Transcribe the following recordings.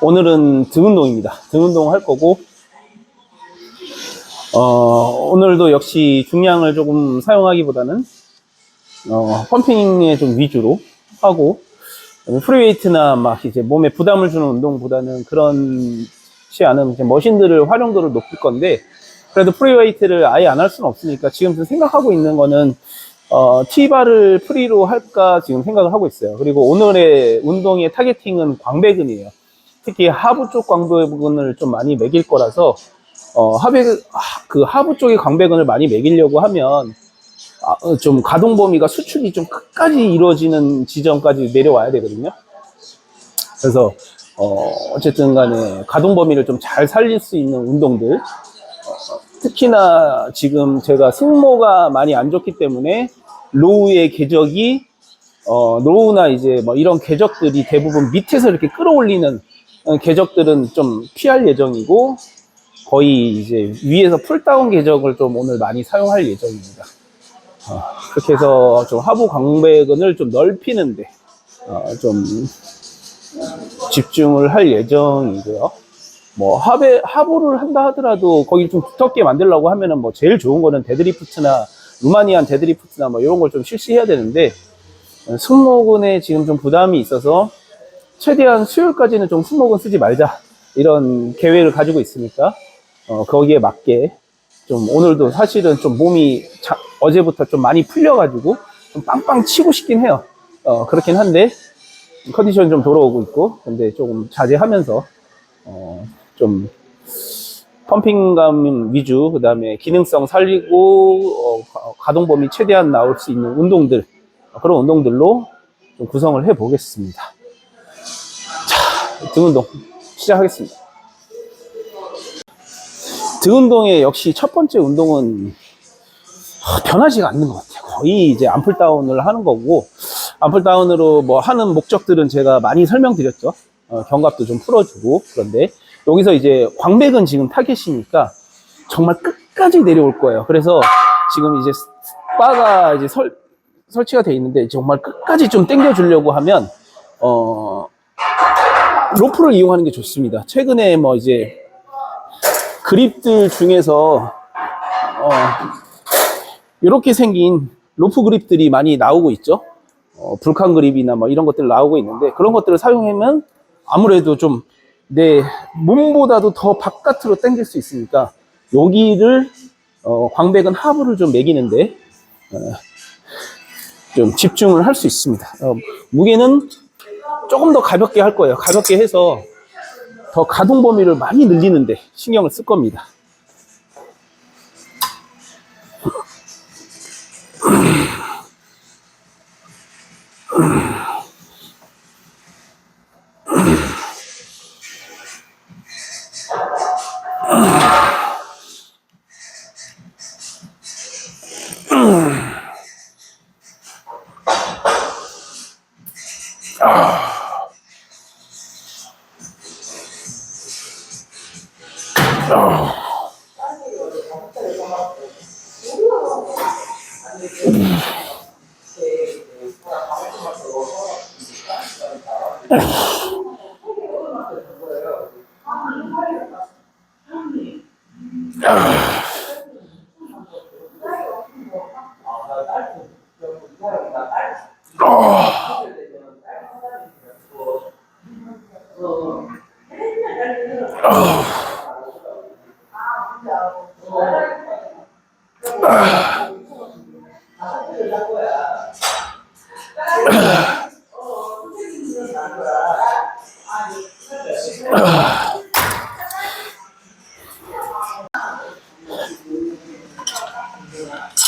오늘은 등 운동입니다. 등 운동 할 거고, 오늘도 역시 중량을 조금 사용하기보다는, 펌핑에 좀 위주로 하고, 프리웨이트나 막 이제 몸에 부담을 주는 운동보다는 그런지 않은 머신들을 활용도를 높일 건데, 그래도 프리웨이트를 아예 안 할 수는 없으니까 지금 생각하고 있는 거는 T바를 프리로 할까 지금 생각을 하고 있어요. 그리고 오늘의 운동의 타겟팅은 광배근이에요. 특히 하부 쪽 광배근을 좀 많이 매길 거라서 하부 쪽의 광배근을 많이 매기려고 하면 좀 가동 범위가 수축이 좀 끝까지 이루어지는 지점까지 내려와야 되거든요. 그래서 어쨌든 간에 가동 범위를 좀 잘 살릴 수 있는 운동들, 특히나 지금 제가 승모가 많이 안 좋기 때문에 로우의 궤적이 로우나 이제 뭐 이런 궤적들이 대부분 밑에서 이렇게 끌어올리는 궤적들은 좀 피할 예정이고, 거의 이제 위에서 풀다운 궤적을 좀 오늘 많이 사용할 예정입니다. 그렇게 해서 좀 하부 광배근을 좀 넓히는데 좀 집중을 할 예정이고요. 뭐 하부를 한다 하더라도 거기 좀 두텁게 만들려고 하면은 뭐 제일 좋은 거는 데드리프트나 루마니안 데드리프트나 뭐 이런 걸 좀 실시해야 되는데, 승모근에 지금 좀 부담이 있어서 최대한 수요일까지는 좀 승모근 쓰지 말자, 이런 계획을 가지고 있으니까 거기에 맞게 좀 오늘도 사실은 좀 몸이 어제부터 좀 많이 풀려가지고 좀 빵빵 치고 싶긴 해요. 그렇긴 한데 컨디션이 좀 돌아오고 있고, 근데 조금 자제하면서 좀 펌핑감 위주, 그 다음에 기능성 살리고 가동 범위 최대한 나올 수 있는 운동들, 그런 운동들로 좀 구성을 해 보겠습니다. 자, 등 운동 시작하겠습니다. 등 운동의 역시 첫 번째 운동은 변하지가 않는 것 같아요. 거의 이제 암풀 다운을 하는 거고, 암풀 다운으로 뭐 하는 목적들은 제가 많이 설명드렸죠. 견갑도 좀 풀어주고. 그런데 여기서 이제 광배근 지금 타겟이니까 정말 끝까지 내려올 거예요. 그래서 지금 이제 바가 이제 설치가 돼 있는데 정말 끝까지 좀 당겨 주려고 하면 로프를 이용하는 게 좋습니다. 최근에 뭐 이제 그립들 중에서 이렇게 생긴 로프 그립들이 많이 나오고 있죠. 불칸 그립이나 뭐 이런 것들 나오고 있는데, 그런 것들을 사용하면 아무래도 좀 내 몸보다도 더 바깥으로 당길 수 있으니까 여기를 광배근 하부를 좀 매기는데 좀 집중을 할 수 있습니다. 무게는 조금 더 가볍게 할 거예요. 가볍게 해서 더 가동 범위를 많이 늘리는데 신경을 쓸 겁니다.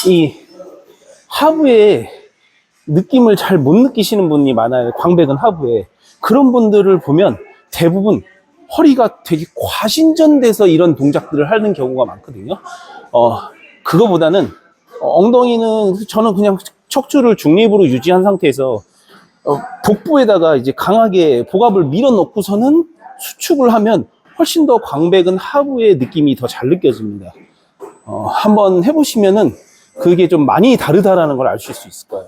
이 하부에 느낌을 잘 못 느끼시는 분이 많아요. 광배근 하부에. 그런 분들을 보면 대부분 허리가 되게 과신전돼서 이런 동작들을 하는 경우가 많거든요. 그거보다는 엉덩이는 저는 그냥 척추를 중립으로 유지한 상태에서 복부에다가 이제 강하게 복압을 밀어 넣고서는 수축을 하면 훨씬 더 광배근 하부의 느낌이 더 잘 느껴집니다. 한번 해보시면은 그게 좀 많이 다르다라는 걸 아실 수 있을 거예요.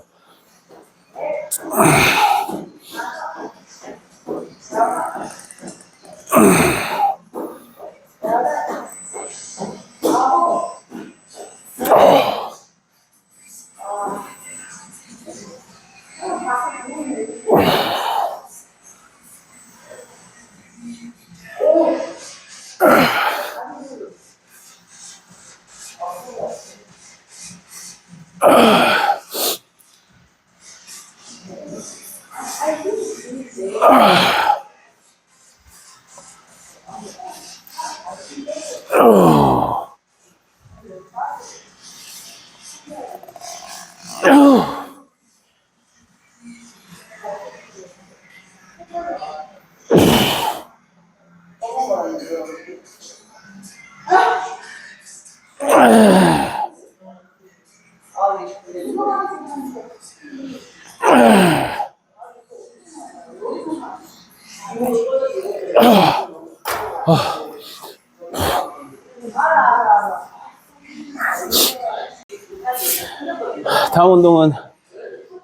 다음 운동은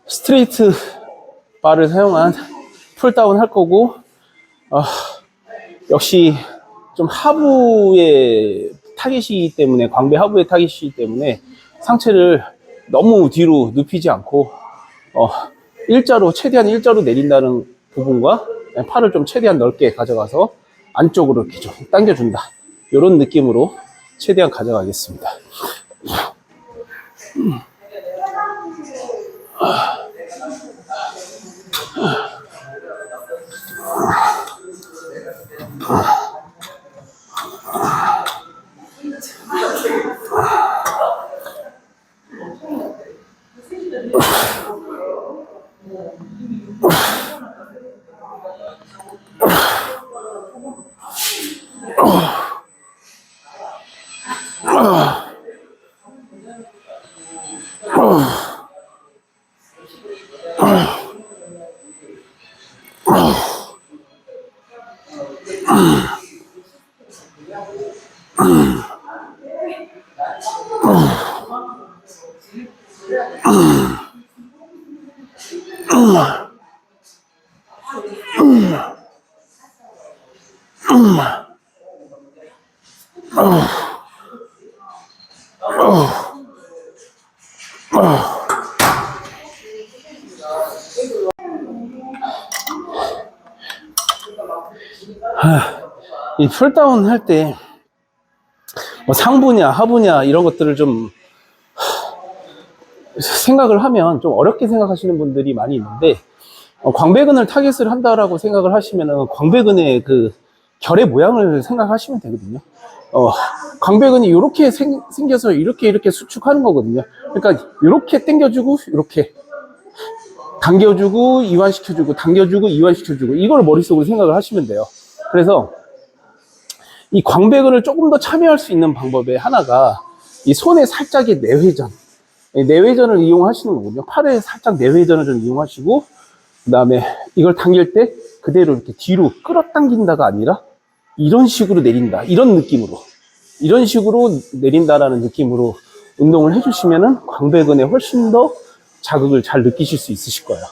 스트레이트 바를 사용한 풀다운 할 거고, 역시 좀 하부의 타겟이기 때문에, 광배 하부의 타겟이기 때문에 상체를 너무 뒤로 눕히지 않고 일자로, 최대한 일자로 내린다는 부분과 팔을 좀 최대한 넓게 가져가서 안쪽으로 이렇게 좀 당겨준다, 이런 느낌으로 최대한 가져가겠습니다. 이 풀다운 할 때 뭐 상부냐 하부냐 이런 것들을 좀 생각을 하면 좀 어렵게 생각하시는 분들이 많이 있는데, 광배근을 타겟을 한다라고 생각을 하시면은 광배근의 그 결의 모양을 생각하시면 되거든요. 광배근이 이렇게 생겨서 이렇게 수축하는 거거든요. 그러니까 이렇게 당겨주고 이렇게 당겨주고 이완시켜주고 당겨주고 이완시켜주고, 이걸 머릿속으로 생각을 하시면 돼요. 그래서 이 광배근을 조금 더 참여할 수 있는 방법의 하나가 이 손의 살짝의 내회전, 내회전을 이용하시는 거군요. 팔에 살짝 내회전을 좀 이용하시고, 그 다음에 이걸 당길 때 그대로 이렇게 뒤로 끌어당긴다가 아니라 이런 식으로 내린다, 이런 느낌으로, 이런 식으로 내린다라는 느낌으로 운동을 해주시면은 광배근에 훨씬 더 자극을 잘 느끼실 수 있으실 거예요.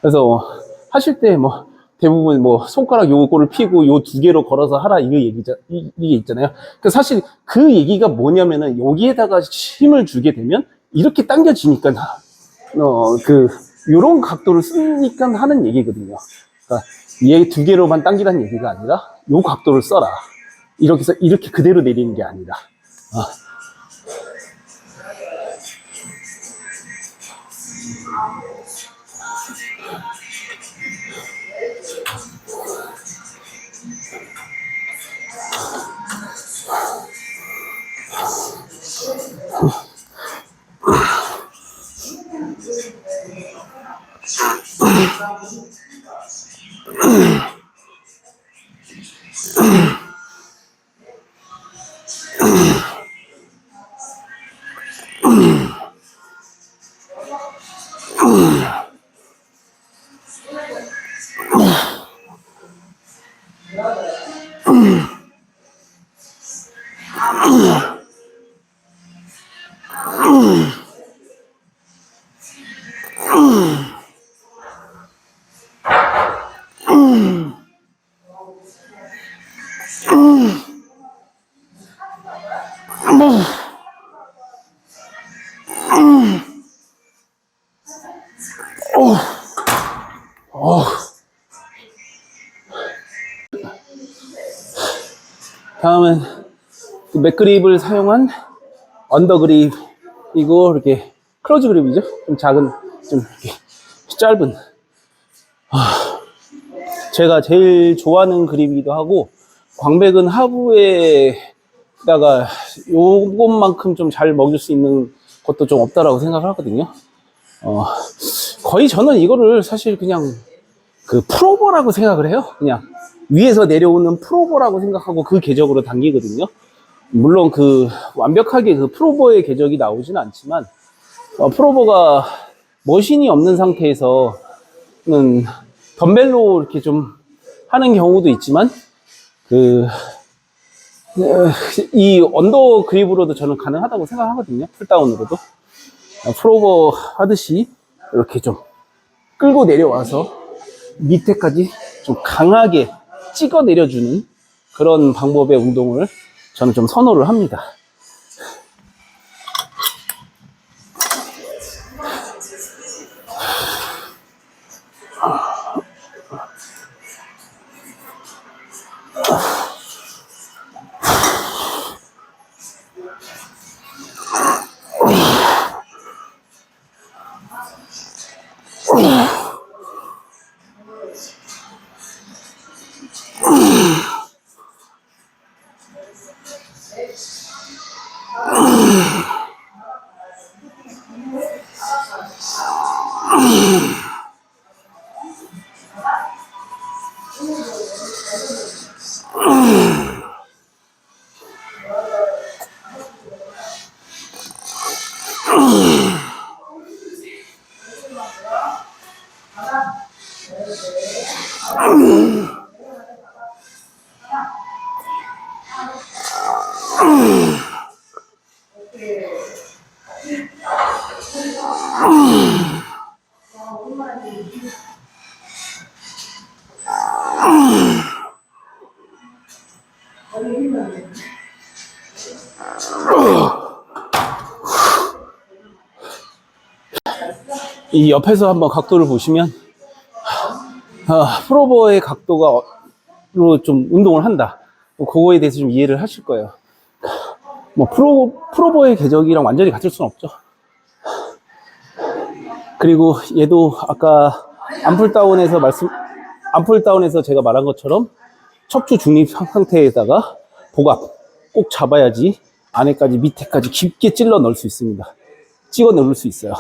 그래서 하실 때 뭐 대부분 뭐 손가락 요거를 피고 요 두 개로 걸어서 하라, 이게 있잖아요. 그 사실 그 얘기가 뭐냐면은 여기에다가 힘을 주게 되면 이렇게 당겨지니까 요런 각도를 쓰니까 하는 얘기거든요. 그러니까 얘 두 개로만 당기라는 얘기가 아니라 요 각도를 써라, 이렇게 해서 이렇게 그대로 내리는 게 아니라. 다음은 그 맥그립을 사용한 언더그립이고, 이렇게 클로즈 그립이죠. 좀 작은, 좀 이렇게 짧은. 제가 제일 좋아하는 그립이기도 하고, 광백은 하부에다가 요것만큼 좀 잘 먹일 수 있는 것도 좀 없다라고 생각을 하거든요. 거의 저는 이거를 사실 그냥 그 프로버라고 생각을 해요. 그냥 위에서 내려오는 프로버라고 생각하고 그 궤적으로 당기거든요. 물론 그 완벽하게 그 프로버의 궤적이 나오진 않지만, 프로버가 머신이 없는 상태에서는 덤벨로 이렇게 좀 하는 경우도 있지만, 이 언더 그립으로도 저는 가능하다고 생각하거든요. 풀다운으로도. 프로버 하듯이 이렇게 좀 끌고 내려와서 밑에까지 좀 강하게 찍어 내려주는 그런 방법의 운동을 저는 좀 선호를 합니다. 이 옆에서 한번 각도를 보시면, 프로버의 각도로 좀 운동을 한다. 그거에 대해서 좀 이해를 하실 거예요. 뭐 프로버의 궤적이랑 완전히 같을 수는 없죠. 그리고 얘도 아까 암풀다운에서 제가 말한 것처럼 척추 중립 상태에다가 복압 꼭 잡아야지 안에까지 밑에까지 깊게 찔러 넣을 수 있습니다. 찍어 넣을 수 있어요.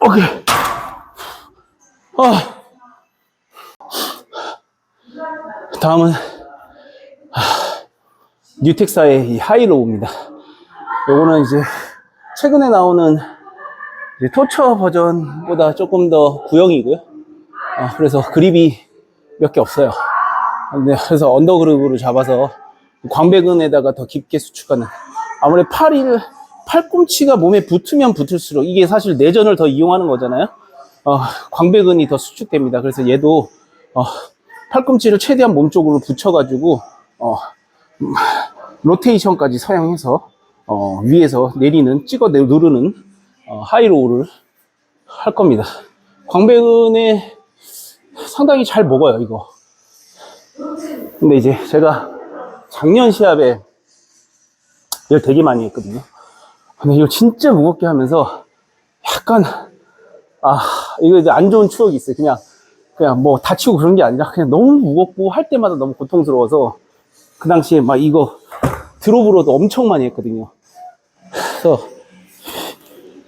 오케이. 다음은 뉴텍사의 이 하이로우입니다. 요거는 이제 최근에 나오는 이제 토처 버전보다 조금 더 구형이고요. 그래서 그립이 몇 개 없어요. 그래서 언더그립으로 잡아서 광배근에다가 더 깊게 수축하는. 아무래도 팔꿈치가 몸에 붙으면 붙을수록 이게 사실 내전을 더 이용하는 거잖아요. 광배근이 더 수축됩니다. 그래서 얘도 팔꿈치를 최대한 몸 쪽으로 붙여가지고 로테이션까지 사용해서 위에서 내리는, 찍어 누르는 하이로우를 할 겁니다. 광배근에 상당히 잘 먹어요, 이거. 근데 이제 제가 작년 시합에 이걸 되게 많이 했거든요. 근데 이거 진짜 무겁게 하면서 약간 이거 이제 안 좋은 추억이 있어요. 그냥 뭐 다치고 그런 게 아니라 그냥 너무 무겁고 할 때마다 너무 고통스러워서 그 당시에 막 이거 드롭으로도 엄청 많이 했거든요. 그래서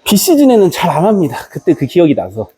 비시즌에는 잘 안 합니다. 그때 그 기억이 나서.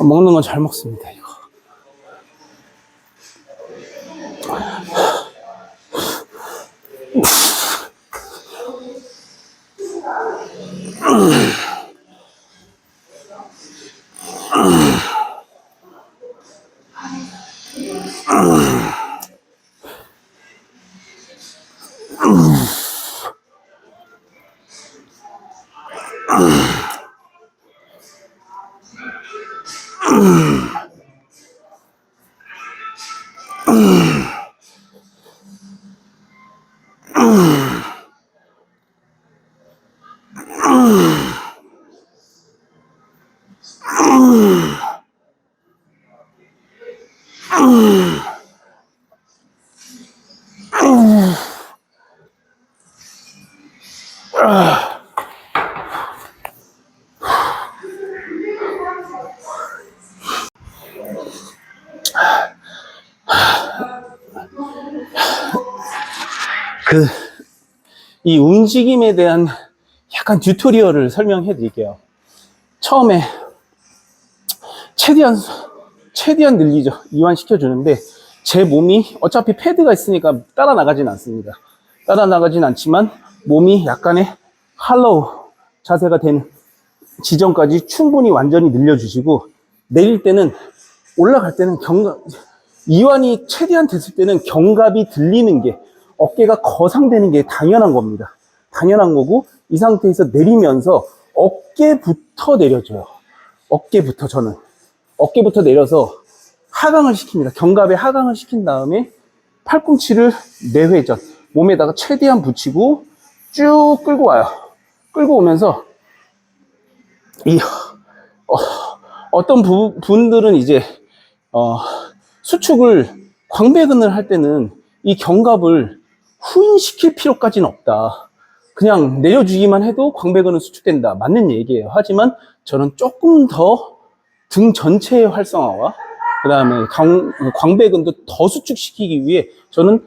먹는 건 잘 먹습니다, 이거. 이 움직임에 대한 약간 튜토리얼을 설명해 드릴게요. 처음에 최대한 늘리죠. 이완시켜 주는데 제 몸이 어차피 패드가 있으니까 따라 나가진 않습니다. 따라 나가진 않지만 몸이 약간의 할로우 자세가 되는 지점까지 충분히 완전히 늘려주시고, 내릴 때는, 올라갈 때는 이완이 최대한 됐을 때는 견갑이 들리는 게, 어깨가 거상되는 게 당연한 겁니다. 당연한 거고, 이 상태에서 내리면서 어깨부터 내려줘요. 어깨부터 내려서 하강을 시킵니다. 견갑에 하강을 시킨 다음에 팔꿈치를 내회전, 몸에다가 최대한 붙이고 쭉 끌고 와요. 끌고 오면서 어떤 분들은 이제 수축을, 광배근을 할 때는 이 견갑을 후인시킬 필요까지는 없다. 그냥 내려주기만 해도 광배근은 수축된다. 맞는 얘기예요. 하지만 저는 조금 더 등 전체의 활성화와 그 다음에 광배근도 더 수축시키기 위해 저는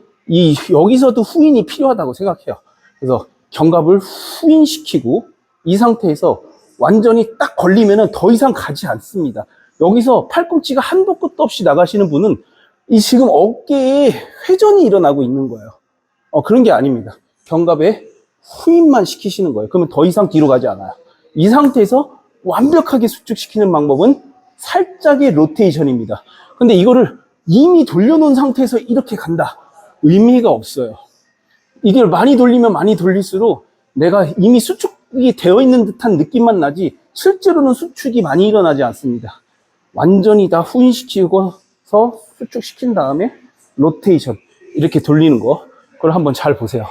여기서도 후인이 필요하다고 생각해요. 그래서 견갑을 후인시키고 이 상태에서 완전히 딱 걸리면은 더 이상 가지 않습니다. 여기서 팔꿈치가 한도 끝도 없이 나가시는 분은 이 지금 어깨에 회전이 일어나고 있는 거예요. 그런 게 아닙니다. 견갑에 후인만 시키시는 거예요. 그러면 더 이상 뒤로 가지 않아요. 이 상태에서 완벽하게 수축시키는 방법은 살짝의 로테이션입니다. 근데 이거를 이미 돌려놓은 상태에서 이렇게 간다. 의미가 없어요. 이걸 많이 돌리면 많이 돌릴수록 내가 이미 수축이 되어 있는 듯한 느낌만 나지 실제로는 수축이 많이 일어나지 않습니다. 완전히 다 후인시키고서 수축시킨 다음에 로테이션 이렇게 돌리는 거, 그걸 한번 잘 보세요.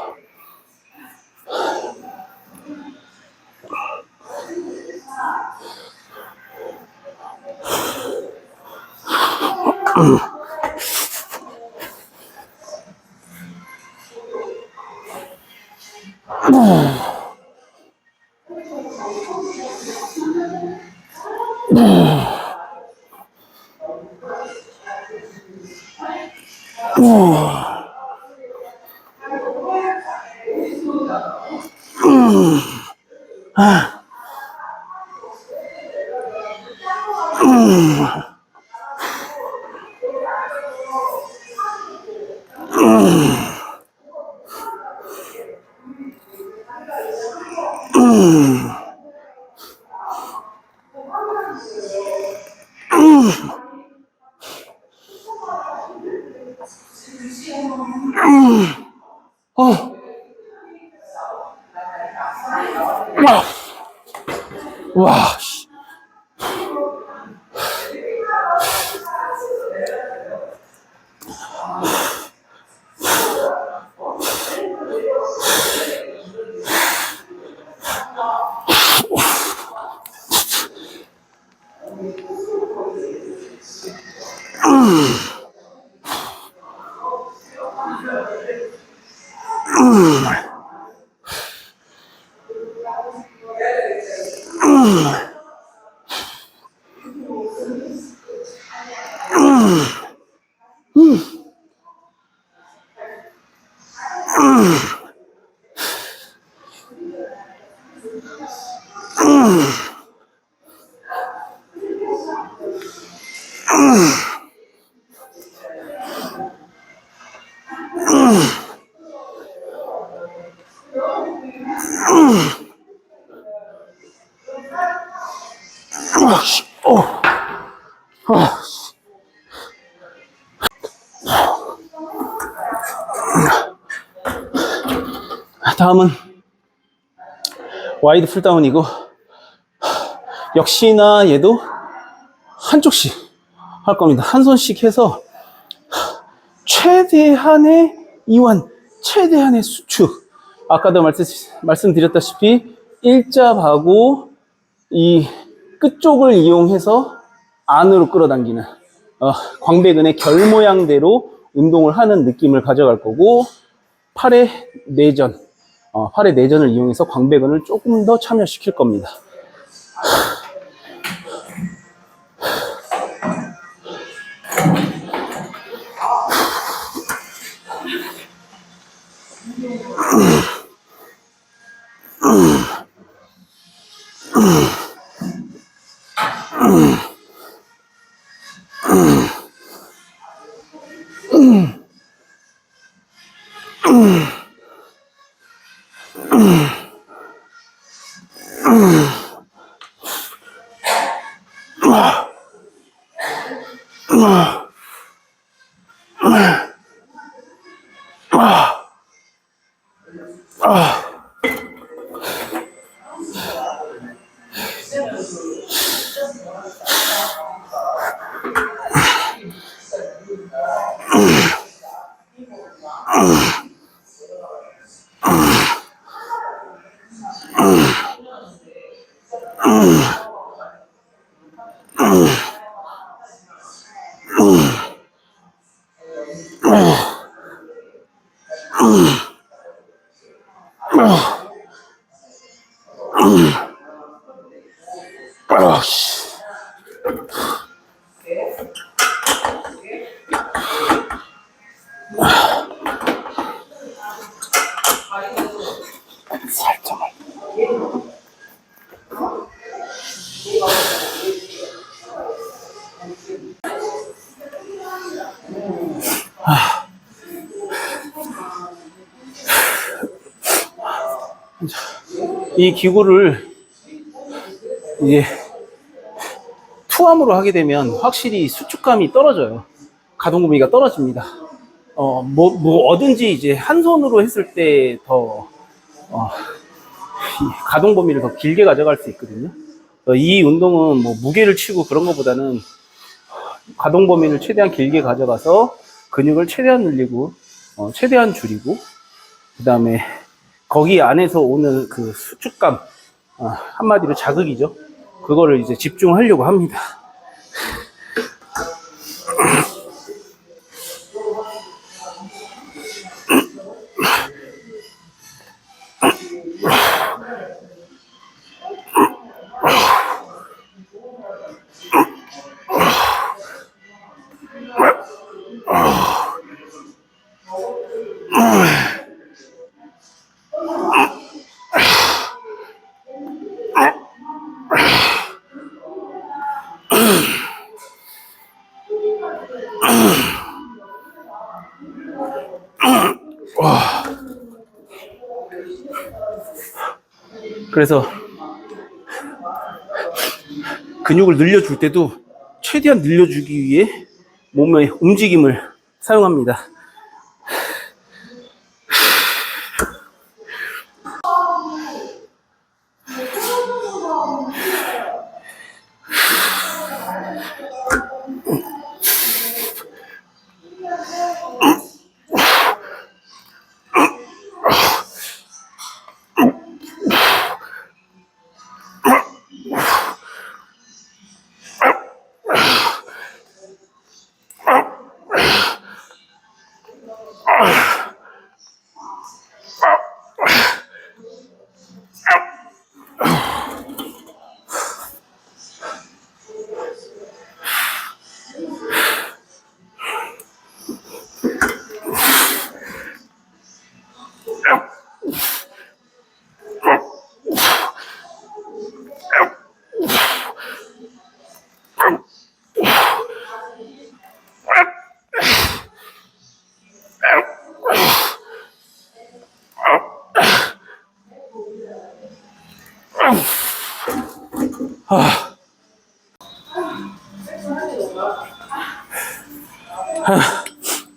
와, 씨. 다음은 와이드 풀다운이고, 역시나 얘도 한쪽씩 할 겁니다. 한 손씩 해서 최대한의 이완, 최대한의 수축. 아까도 말씀드렸다시피 일자하고 이 끝쪽을 이용해서 안으로 끌어당기는 광배근의 결 모양대로 운동을 하는 느낌을 가져갈 거고, 팔의 내전, 팔의 내전을 이용해서 광배근을 조금 더 참여시킬 겁니다. 살짝만. 이 기구를 이제 투암으로 하게 되면 확실히 수축감이 떨어져요. 가동 범위가 떨어집니다. 뭐든지 이제 한 손으로 했을 때 더 가동 범위를 더 길게 가져갈 수 있거든요. 이 운동은 뭐 무게를 치고 그런 것보다는 가동 범위를 최대한 길게 가져가서 근육을 최대한 늘리고 최대한 줄이고, 그 다음에 거기 안에서 오는 그 수축감, 한마디로 자극이죠. 그거를 이제 집중하려고 합니다. 그래서 근육을 늘려줄 때도 최대한 늘려주기 위해 몸의 움직임을 사용합니다.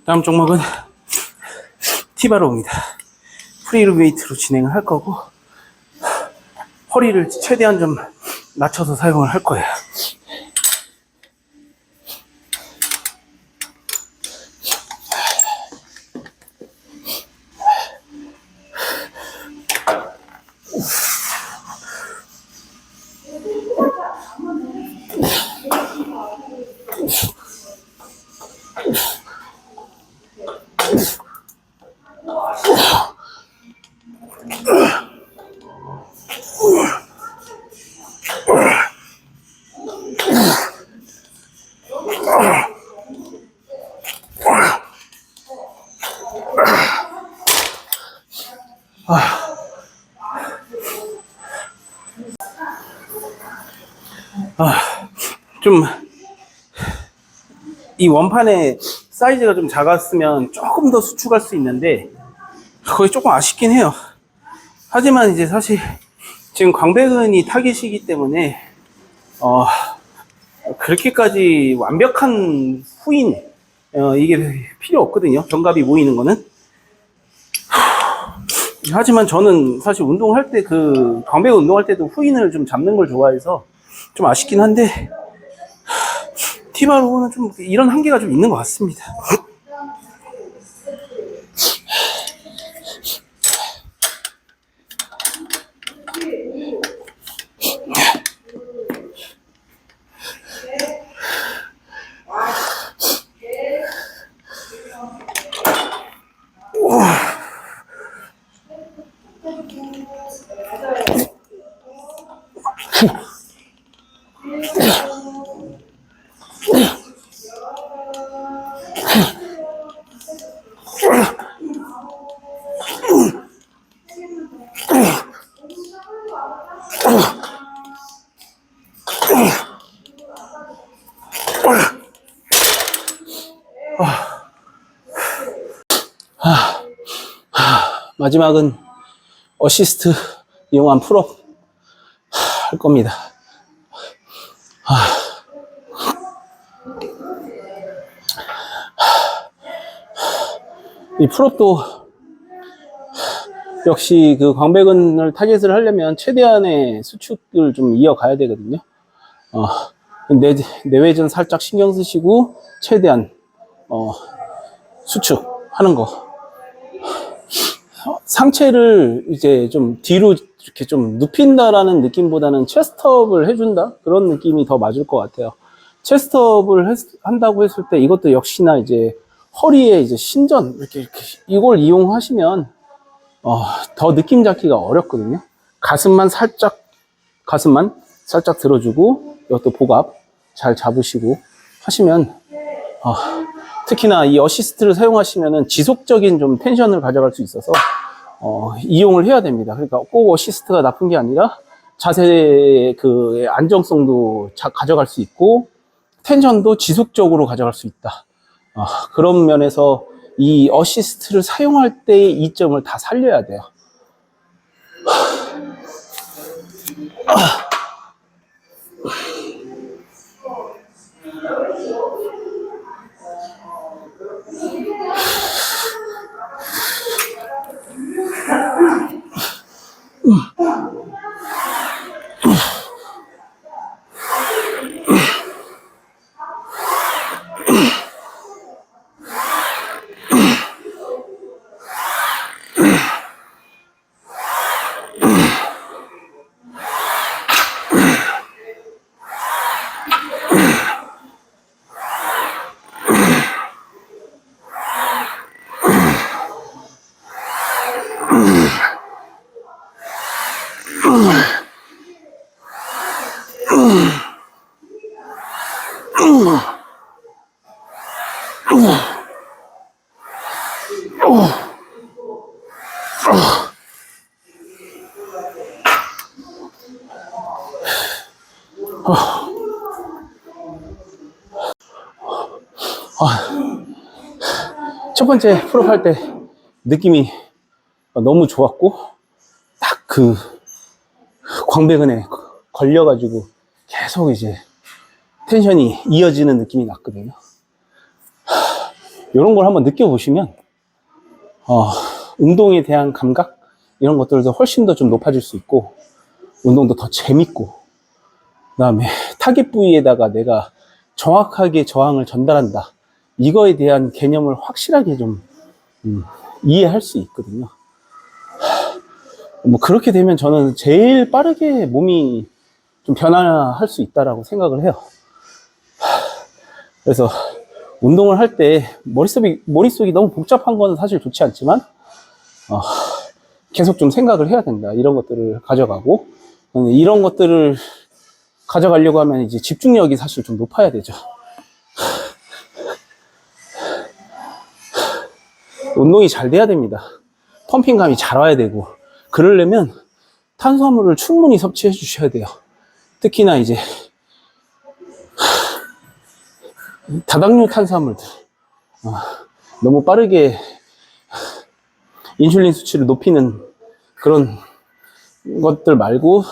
다음 종목은 티바로우입니다. 프리웨이트로 진행을 할 거고, 허리를 최대한 좀 낮춰서 사용을 할 거예요. 좀 이 원판의 사이즈가 좀 작았으면 조금 더 수축할 수 있는데 거의 조금 아쉽긴 해요. 하지만 이제 사실 지금 광배근이 타깃이기 때문에 그렇게까지 완벽한 후인 이게 필요 없거든요. 견갑이 모이는 거는. 하지만 저는 사실 운동할 때 광배근 운동할 때도 후인을 좀 잡는 걸 좋아해서 좀 아쉽긴 한데, 티바로우는 좀 이런 한계가 좀 있는 것 같습니다. 마지막은 어시스트 이용한 풀업 할 겁니다. 이 풀업도 역시 그 광배근을 타겟을 하려면 최대한의 수축을 좀 이어가야 되거든요. 내외전 살짝 신경 쓰시고 최대한 수축하는 거. 상체를 이제 좀 뒤로 이렇게 좀 눕힌다라는 느낌보다는 체스트업을 해준다, 그런 느낌이 더 맞을 것 같아요. 체스트업을 한다고 했을 때 이것도 역시나 이제 허리에 이제 신전 이렇게 이걸 이용하시면 더 느낌 잡기가 어렵거든요. 가슴만 살짝 들어주고 이것도 복압 잘 잡으시고 하시면 특히나 이 어시스트를 사용하시면은 지속적인 좀 텐션을 가져갈 수 있어서 이용을 해야 됩니다. 그러니까 꼭 어시스트가 나쁜 게 아니라 자세의 그 안정성도 가져갈 수 있고 텐션도 지속적으로 가져갈 수 있다. 그런 면에서 이 어시스트를 사용할 때의 이점을 다 살려야 돼요. 첫 번째 풀업 할 때 느낌이 너무 좋았고, 딱 그 광배근에 걸려가지고 계속 이제 텐션이 이어지는 느낌이 났거든요. 이런 걸 한번 느껴보시면 운동에 대한 감각 이런 것들도 훨씬 더 좀 높아질 수 있고, 운동도 더 재밌고, 그 다음에 타겟 부위에다가 내가 정확하게 저항을 전달한다, 이거에 대한 개념을 확실하게 좀 이해할 수 있거든요. 뭐 그렇게 되면 저는 제일 빠르게 몸이 좀 변화할 수 있다라고 생각을 해요. 그래서 운동을 할 때 머릿속이 너무 복잡한 건 사실 좋지 않지만 계속 좀 생각을 해야 된다, 이런 것들을 가져가고, 이런 것들을 가져가려고 하면 이제 집중력이 사실 좀 높아야 되죠. 운동이 잘 돼야 됩니다. 펌핑감이 잘 와야 되고, 그러려면 탄수화물을 충분히 섭취해 주셔야 돼요. 특히나 이제 다당류 탄수화물들, 너무 빠르게 인슐린 수치를 높이는 그런 것들 말고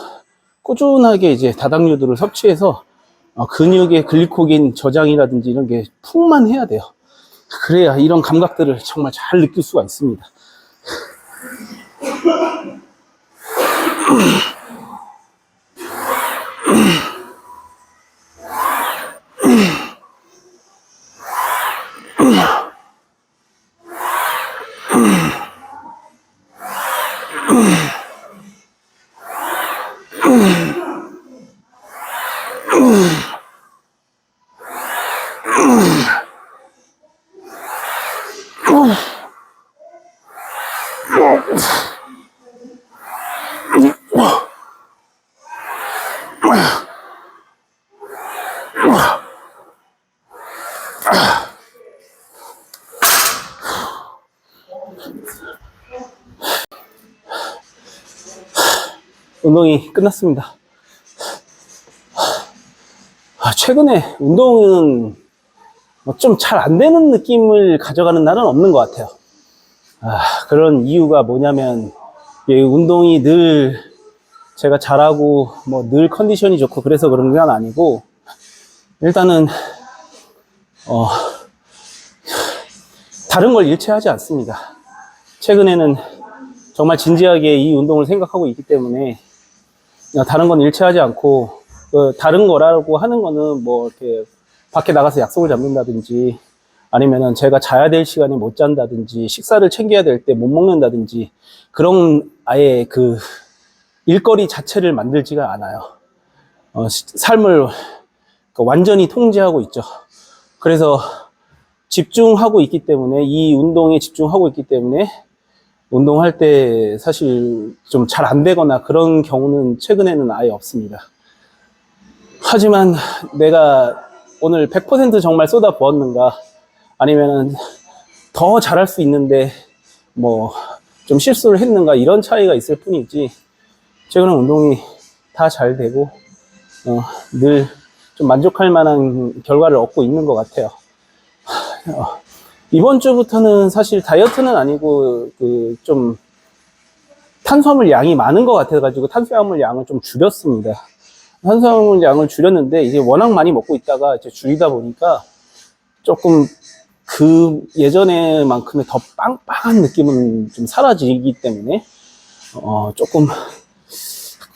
꾸준하게 이제 다당류들을 섭취해서 근육의 글리코겐 저장이라든지 이런 게 풍만해야 돼요. 그래야 이런 감각들을 정말 잘 느낄 수가 있습니다. 운동이 끝났습니다. 최근에 운동은 좀 잘 안 되는 느낌을 가져가는 날은 없는 것 같아요. 그런 이유가 뭐냐면, 운동이 늘 제가 잘하고 뭐 늘 컨디션이 좋고 그래서 그런 건 아니고, 일단은 다른 걸 일체하지 않습니다. 최근에는 정말 진지하게 이 운동을 생각하고 있기 때문에 다른 건 일체하지 않고, 다른 거라고 하는 거는 뭐 이렇게 밖에 나가서 약속을 잡는다든지, 아니면은 제가 자야 될 시간에 못 잔다든지, 식사를 챙겨야 될 때 못 먹는다든지, 그런 아예 그 일거리 자체를 만들지가 않아요. 삶을 완전히 통제하고 있죠. 그래서 집중하고 있기 때문에, 이 운동에 집중하고 있기 때문에 운동할 때 사실 좀 잘 안 되거나 그런 경우는 최근에는 아예 없습니다. 하지만 내가 오늘 100% 정말 쏟아 부었는가, 아니면은 더 잘할 수 있는데 뭐 좀 실수를 했는가, 이런 차이가 있을 뿐이지, 최근에 운동이 다 잘 되고 늘 좀 만족할 만한 결과를 얻고 있는 것 같아요. 이번 주부터는 사실 다이어트는 아니고 좀 탄수화물 양이 많은 것 같아가지고 탄수화물 양을 좀 줄였습니다. 탄수화물 양을 줄였는데 이제 워낙 많이 먹고 있다가 이제 줄이다 보니까 조금 그 예전에만큼의 더 빵빵한 느낌은 좀 사라지기 때문에 조금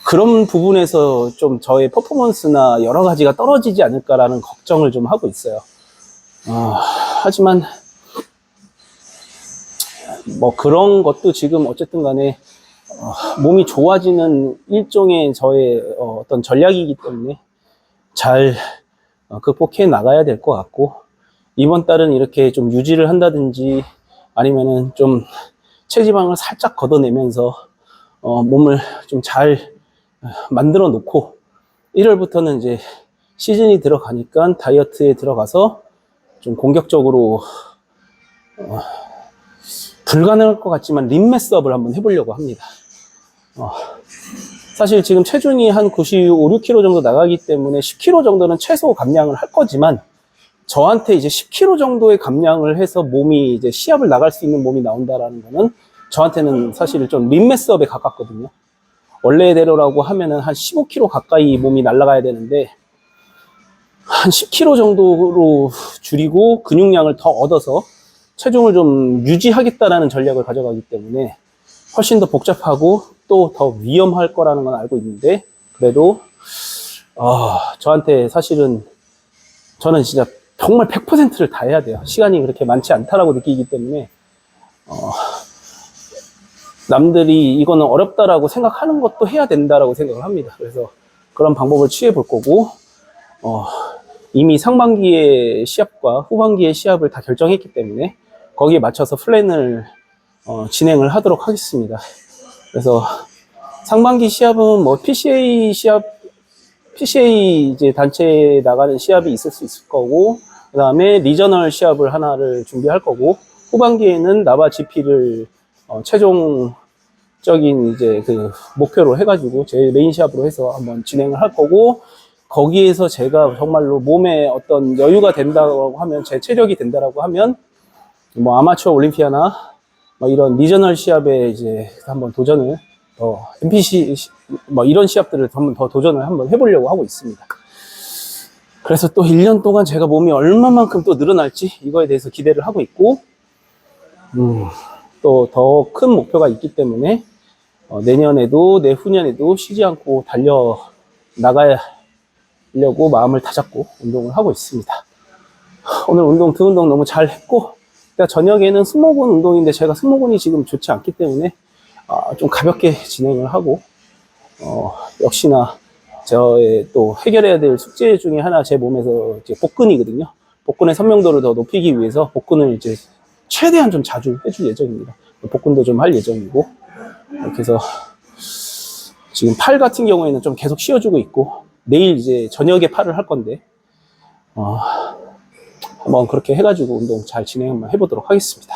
그런 부분에서 좀 저의 퍼포먼스나 여러 가지가 떨어지지 않을까라는 걱정을 좀 하고 있어요. 하지만 뭐 그런 것도 지금 어쨌든 간에 몸이 좋아지는 일종의 저의 어떤 전략이기 때문에 잘 극복해 나가야 될 것 같고, 이번 달은 이렇게 좀 유지를 한다든지 아니면은 좀 체지방을 살짝 걷어내면서 몸을 좀 잘 만들어 놓고 1월부터는 이제 시즌이 들어가니까 다이어트에 들어가서 좀 공격적으로 불가능할 것 같지만 림매스업을 한번 해보려고 합니다. 사실 지금 체중이 한 95, 6kg 정도 나가기 때문에 10kg 정도는 최소 감량을 할 거지만, 저한테 이제 10kg 정도의 감량을 해서 몸이 이제 시합을 나갈 수 있는 몸이 나온다라는 거는 저한테는 사실 좀 림매스업에 가깝거든요. 원래대로라고 하면은 한 15kg 가까이 몸이 날아가야 되는데 한 10kg 정도로 줄이고 근육량을 더 얻어서 체중을 좀 유지하겠다라는 전략을 가져가기 때문에 훨씬 더 복잡하고 또 더 위험할 거라는 건 알고 있는데, 그래도 저한테 사실은 저는 진짜 정말 100%를 다 해야 돼요. 시간이 그렇게 많지 않다라고 느끼기 때문에 남들이 이거는 어렵다라고 생각하는 것도 해야 된다라고 생각을 합니다. 그래서 그런 방법을 취해 볼 거고, 이미 상반기의 시합과 후반기의 시합을 다 결정했기 때문에 거기에 맞춰서 플랜을 진행을 하도록 하겠습니다. 그래서 상반기 시합은 뭐 PCA 이제 단체에 나가는 시합이 있을 수 있을 거고, 그 다음에 리저널 시합을 하나를 준비할 거고, 후반기에는 나바 GP를 최종적인 이제 그 목표로 해가지고 제 메인 시합으로 해서 한번 진행을 할 거고, 거기에서 제가 정말로 몸에 어떤 여유가 된다고 하면, 제 체력이 된다라고 하면 뭐 아마추어 올림피아나 뭐 이런 리저널 시합에 이제 한번 도전을 NPC 뭐 이런 시합들을 한번 더 도전을 한번 해보려고 하고 있습니다. 그래서 또 1년 동안 제가 몸이 얼마만큼 또 늘어날지 이거에 대해서 기대를 하고 있고, 또 더 큰 목표가 있기 때문에 내년에도 내후년에도 쉬지 않고 달려 나가려고 마음을 다잡고 운동을 하고 있습니다. 오늘 운동 두 운동 너무 잘 했고, 저녁에는 승모근 운동인데 제가 승모근이 지금 좋지 않기 때문에 좀 가볍게 진행을 하고, 역시나 저의 또 해결해야 될 숙제 중에 하나, 제 몸에서 이제 복근이거든요. 복근의 선명도를 더 높이기 위해서 복근을 이제 최대한 좀 자주 해줄 예정입니다. 복근도 좀 할 예정이고, 이렇게 해서 지금 팔 같은 경우에는 좀 계속 쉬어주고 있고, 내일 이제 저녁에 팔을 할 건데, 한번 그렇게 해가지고 운동 잘 진행 한번 해보도록 하겠습니다.